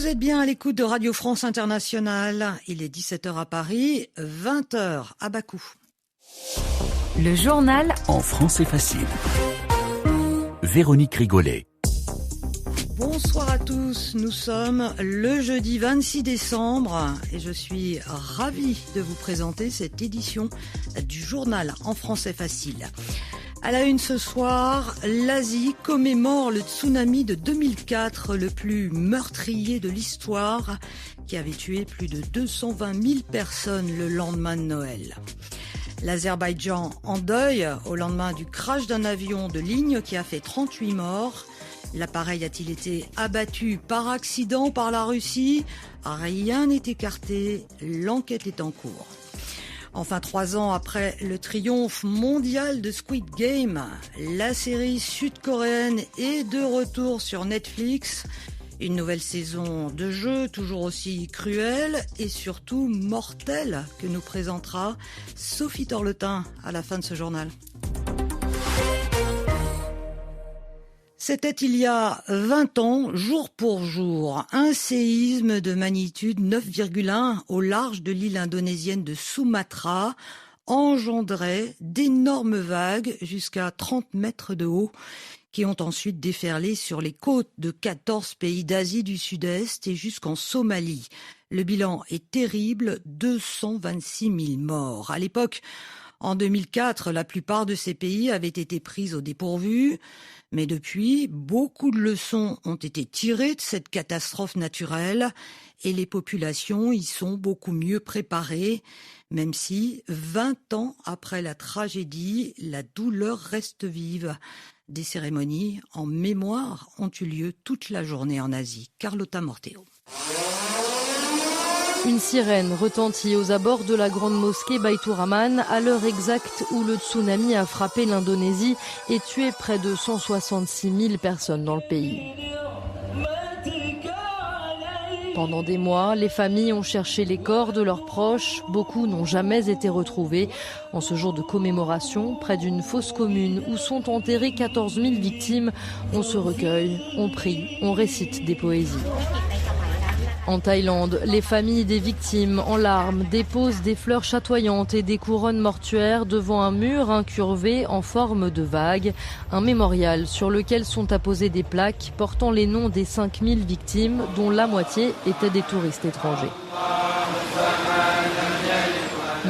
Vous êtes bien à l'écoute de Radio France Internationale. Il est 17h à Paris, 20h à Bakou. Le journal en français facile. Véronique Rigolet. Bonsoir à tous, nous sommes le jeudi 26 décembre et je suis ravie de vous présenter cette édition du journal en français facile. À la une ce soir, l'Asie commémore le tsunami de 2004, le plus meurtrier de l'histoire, qui avait tué plus de 220 000 personnes le lendemain de Noël. L'Azerbaïdjan en deuil au lendemain du crash d'un avion de ligne qui a fait 38 morts. L'appareil a-t-il été abattu par accident par la Russie ? Rien n'est écarté, l'enquête est en cours. Enfin, 3 ans après le triomphe mondial de Squid Game, la série sud-coréenne est de retour sur Netflix. Une nouvelle saison de jeu toujours aussi cruelle et surtout mortelle que nous présentera Sophie Torletin à la fin de ce journal. C'était il y a 20 ans, jour pour jour, un séisme de magnitude 9,1 au large de l'île indonésienne de Sumatra engendrait d'énormes vagues jusqu'à 30 mètres de haut qui ont ensuite déferlé sur les côtes de 14 pays d'Asie du Sud-Est et jusqu'en Somalie. Le bilan est terrible, 226 000 morts. À l'époque, en 2004, la plupart de ces pays avaient été pris au dépourvu. Mais depuis, beaucoup de leçons ont été tirées de cette catastrophe naturelle et les populations y sont beaucoup mieux préparées, même si, 20 ans après la tragédie, la douleur reste vive. Des cérémonies en mémoire ont eu lieu toute la journée en Asie. Carlotta Morteo. Une sirène retentit aux abords de la grande mosquée Baitur Rahman à l'heure exacte où le tsunami a frappé l'Indonésie et tué près de 166 000 personnes dans le pays. Pendant des mois, les familles ont cherché les corps de leurs proches. Beaucoup n'ont jamais été retrouvés. En ce jour de commémoration, près d'une fosse commune où sont enterrées 14 000 victimes, on se recueille, on prie, on récite des poésies. En Thaïlande, les familles des victimes, en larmes, déposent des fleurs chatoyantes et des couronnes mortuaires devant un mur incurvé en forme de vague. Un mémorial sur lequel sont apposées des plaques portant les noms des 5000 victimes, dont la moitié étaient des touristes étrangers.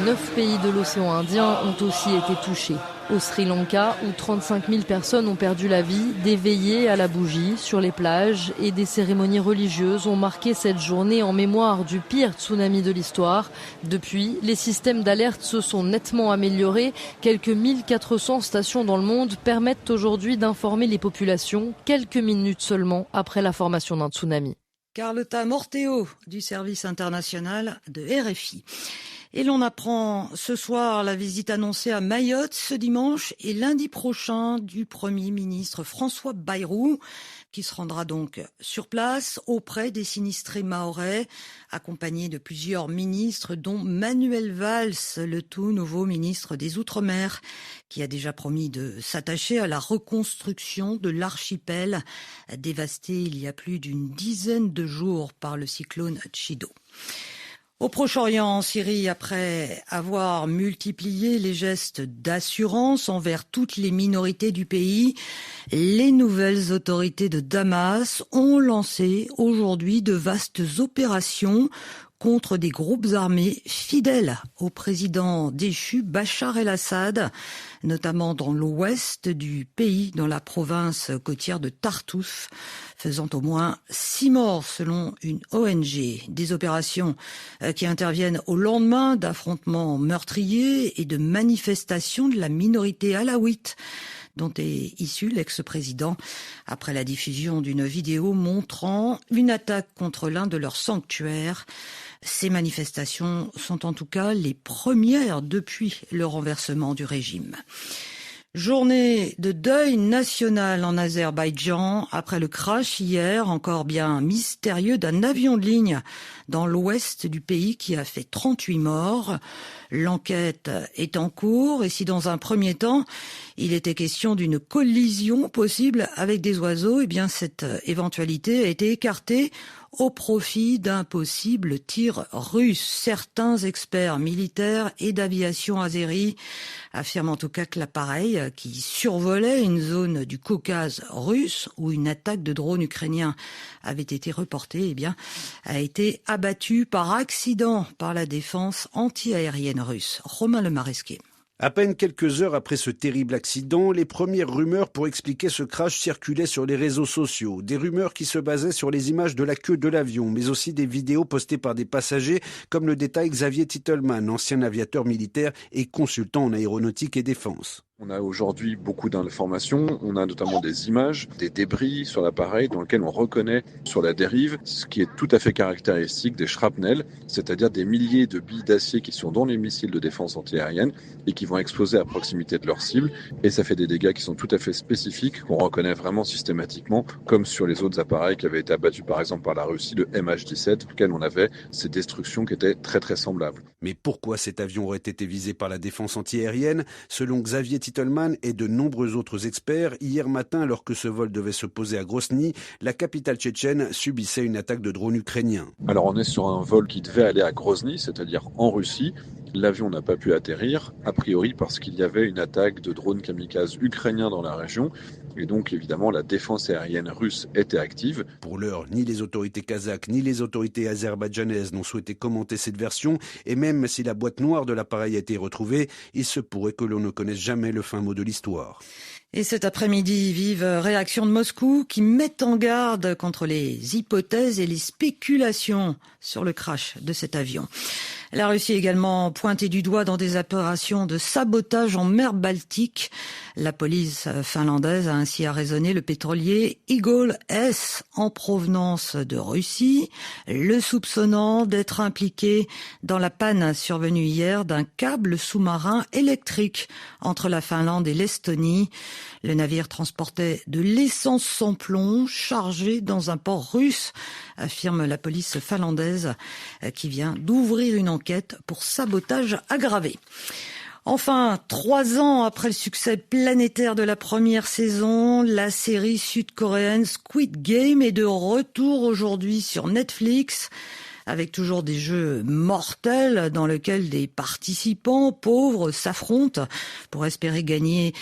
9 pays de l'océan Indien ont aussi été touchés. Au Sri Lanka, où 35 000 personnes ont perdu la vie, des veillées à la bougie sur les plages et des cérémonies religieuses ont marqué cette journée en mémoire du pire tsunami de l'histoire. Depuis, les systèmes d'alerte se sont nettement améliorés. Quelques 1400 stations dans le monde permettent aujourd'hui d'informer les populations quelques minutes seulement après la formation d'un tsunami. Carlotta Morteo du service international de RFI. Et l'on apprend ce soir la visite annoncée à Mayotte ce dimanche et lundi prochain du Premier ministre François Bayrou, qui se rendra donc sur place auprès des sinistrés mahorais, accompagné de plusieurs ministres, dont Manuel Valls, le tout nouveau ministre des Outre-mer, qui a déjà promis de s'attacher à la reconstruction de l'archipel, dévasté il y a plus d'une dizaine de jours par le cyclone Chido. Au Proche-Orient, en Syrie, après avoir multiplié les gestes d'assurance envers toutes les minorités du pays, les nouvelles autorités de Damas ont lancé aujourd'hui de vastes opérations contre des groupes armés fidèles au président déchu Bachar el-Assad, notamment dans l'ouest du pays, dans la province côtière de Tartouf, faisant au moins 6 morts selon une ONG. Des opérations qui interviennent au lendemain d'affrontements meurtriers et de manifestations de la minorité alaouite, dont est issu l'ex-président, après la diffusion d'une vidéo montrant une attaque contre l'un de leurs sanctuaires. Ces manifestations sont en tout cas les premières depuis le renversement du régime. Journée de deuil national en Azerbaïdjan après le crash hier, encore bien mystérieux, d'un avion de ligne dans l'ouest du pays qui a fait 38 morts. L'enquête est en cours et si dans un premier temps, il était question d'une collision possible avec des oiseaux, eh bien cette éventualité a été écartée au profit d'un possible tir russe. Certains experts militaires et d'aviation azérie affirment en tout cas que l'appareil qui survolait une zone du Caucase russe où une attaque de drone ukrainien avait été reportée, eh bien, a été abattu par accident par la défense anti-aérienne russe. Romain Lemaresquier. À peine quelques heures après ce terrible accident, les premières rumeurs pour expliquer ce crash circulaient sur les réseaux sociaux. Des rumeurs qui se basaient sur les images de la queue de l'avion, mais aussi des vidéos postées par des passagers, comme le détaille Xavier Titelman, ancien aviateur militaire et consultant en aéronautique et défense. On a aujourd'hui beaucoup d'informations, on a notamment des images, des débris sur l'appareil dans lesquels on reconnaît sur la dérive ce qui est tout à fait caractéristique des shrapnels, c'est-à-dire des milliers de billes d'acier qui sont dans les missiles de défense antiaérienne et qui vont exploser à proximité de leur cible. Et ça fait des dégâts qui sont tout à fait spécifiques, qu'on reconnaît vraiment systématiquement, comme sur les autres appareils qui avaient été abattus par exemple par la Russie, le MH17, pour lequel on avait ces destructions qui étaient très très semblables. Mais pourquoi cet avion aurait été visé par la défense antiaérienne? Selon Xavier Titelman et de nombreux autres experts, hier matin, alors que ce vol devait se poser à Grozny, la capitale tchétchène subissait une attaque de drone ukrainien. Alors on est sur un vol qui devait aller à Grozny, c'est-à-dire en Russie. L'avion n'a pas pu atterrir, a priori parce qu'il y avait une attaque de drones kamikazes ukrainiens dans la région. Et donc, évidemment, la défense aérienne russe était active. Pour l'heure, ni les autorités kazakhs, ni les autorités azerbaïdjanaises n'ont souhaité commenter cette version. Et même si la boîte noire de l'appareil a été retrouvée, il se pourrait que l'on ne connaisse jamais le fin mot de l'histoire. Et cet après-midi, vive réaction de Moscou qui met en garde contre les hypothèses et les spéculations sur le crash de cet avion. La Russie est également pointée du doigt dans des opérations de sabotage en mer Baltique. La police finlandaise a ainsi arraisonné le pétrolier Igol S en provenance de Russie, le soupçonnant d'être impliqué dans la panne survenue hier d'un câble sous-marin électrique entre la Finlande et l'Estonie. Le navire transportait de l'essence sans plomb chargée dans un port russe, affirme la police finlandaise qui vient d'ouvrir une enquête pour sabotage aggravé. Enfin, 3 ans après le succès planétaire de la première saison, la série sud-coréenne Squid Game est de retour aujourd'hui sur Netflix, avec toujours des jeux mortels dans lesquels des participants pauvres s'affrontent pour espérer gagner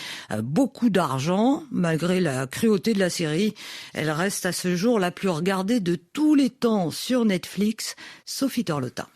beaucoup d'argent. Malgré la cruauté de la série, elle reste à ce jour la plus regardée de tous les temps sur Netflix. Sophie Torlotta.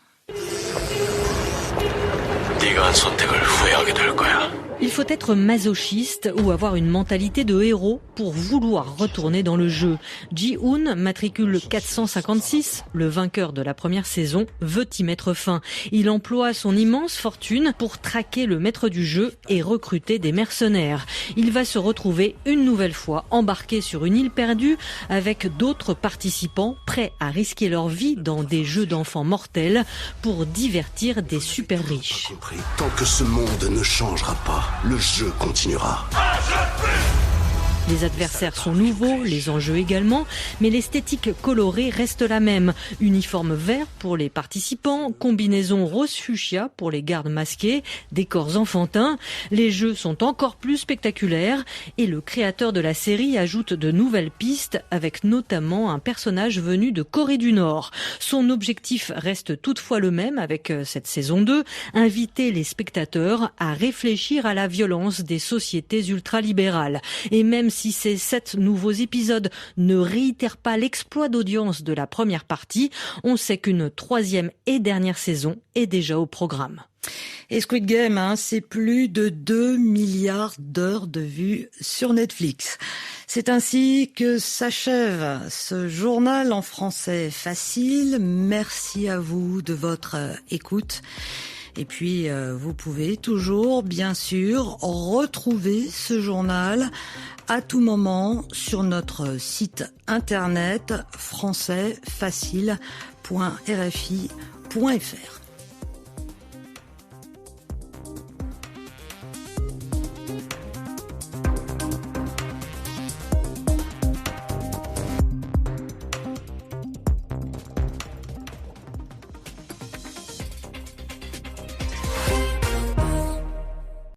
Il faut être masochiste ou avoir une mentalité de héros pour vouloir retourner dans le jeu. Ji-hoon, matricule 456, le vainqueur de la première saison, veut y mettre fin. Il emploie son immense fortune pour traquer le maître du jeu et recruter des mercenaires. Il va se retrouver une nouvelle fois embarqué sur une île perdue avec d'autres participants prêts à risquer leur vie dans des jeux d'enfants mortels pour divertir des super riches. Tant que ce monde ne changera pas, le jeu continuera. Les adversaires sont nouveaux, les enjeux également, mais l'esthétique colorée reste la même. Uniforme vert pour les participants, combinaison rose fuchsia pour les gardes masqués, décors enfantins. Les jeux sont encore plus spectaculaires et le créateur de la série ajoute de nouvelles pistes avec notamment un personnage venu de Corée du Nord. Son objectif reste toutefois le même avec cette saison 2, inviter les spectateurs à réfléchir à la violence des sociétés ultralibérales. Et même si ces 7 nouveaux épisodes ne réitèrent pas l'exploit d'audience de la première partie, on sait qu'une 3e et dernière saison est déjà au programme. Et Squid Game, c'est plus de 2 milliards d'heures de vues sur Netflix. C'est ainsi que s'achève ce journal en français facile. Merci à vous de votre écoute. Et puis, vous pouvez toujours, bien sûr, retrouver ce journal à tout moment sur notre site internet françaisfacile.rfi.fr.